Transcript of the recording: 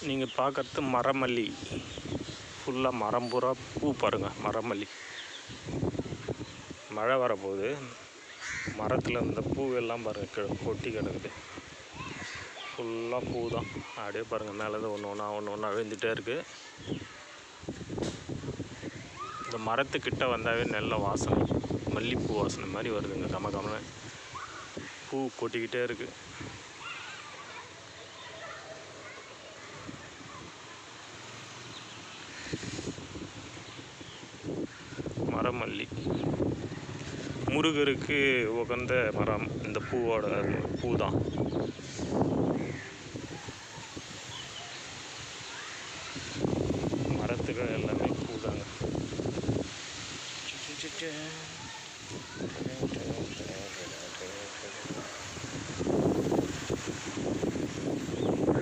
நீங்கள் பார்க்குறது மரமல்லி. ஃபுல்லாக மரம் பூரா பூ பாருங்கள். மரமல்லி மழை வரப்போகுது. மரத்தில் இந்த பூவெல்லாம் பாருங்கள் கீழே கொட்டி கிடக்குது. ஃபுல்லாக பூ தான். அப்படியே பாருங்கள் மேலே ஒன்று ஒன்றா விழுந்துகிட்டே இருக்குது. இந்த மரத்துக்கிட்ட வந்தாவே நல்ல வாசனை, மல்லிப்பூ வாசனை மாதிரி வருதுங்க. கம பூ கொட்டிக்கிட்டே இருக்குது. மரமல்லி முருகருக்கு உகந்த மரம். இந்த பூவோட பூ தான். மரத்துக்கு எல்லாமே பூ தாங்க.